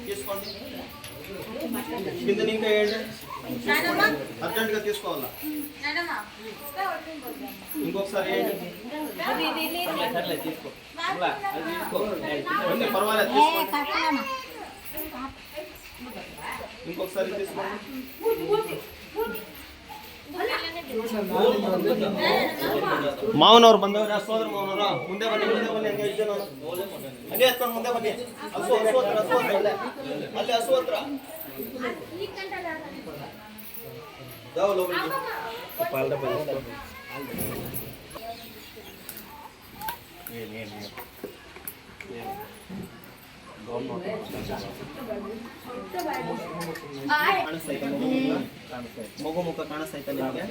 తీసుకోండి కింద ఇంకా ఏంటి అర్జెంట్గా తీసుకోవాలా ఇంకొకసారి ఏంటి తీసుకో పర్వాలేదు తీసుకోండి ఇంకొకసారి తీసుకోండి ಮಾವನವ್ರು ಬಂದವ್ರು ಸೋದರ ಮಾವನವ್ರು ಮುಂದೆ ಬನ್ನಿ ಹಂಗೆ ಇಷ್ಟು ಜನ ಹಂಗೆ ಎತ್ಕೊಂಡು ಮುಂದೆ ಬನ್ನಿ ಹಸು ಅಲ್ಲಿ ಹಸು ಹತ್ರ ಮಗು ಮುಖ ಕಾಣಿಸ್ತೈತೆ ನಿಮಗೆ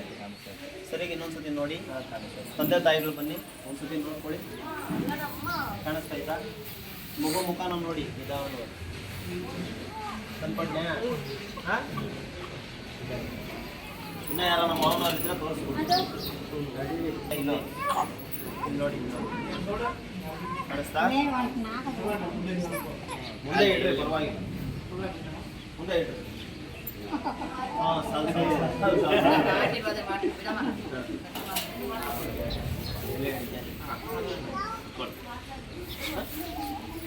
ಸರಿಗೆ ಇನ್ನೊಂದ್ಸತಿ ನೋಡಿ ತಂದೆ ತಾಯಿಗಳು ಬನ್ನಿ ಒಂದ್ಸತಿ ನೋಡ್ಕೊಳ್ಳಿ ಕಾಣಿಸ್ತೈತಾ ಮಗು ಮುಖನ ನೋಡಿ ಇದಾವ ಕನ್ಪಡ್ನೆ ಇನ್ನ ಯಾರ ನಮ್ಮ ಮಾವನವ್ರು ಇದ್ರೆ ತೋರಿಸ್ಬೋದು ಇಲ್ಲ ನೋಡಿ ಕಾಣಿಸ್ತಾ ಮುಂದೆ ಇಡ್ರಿ ಪರವಾಗಿಲ್ಲ ಮುಂದೆ ಇಡ್ರಿ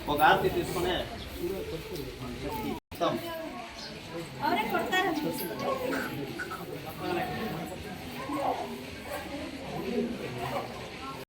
ఒక ఆర్తి తీసుకునే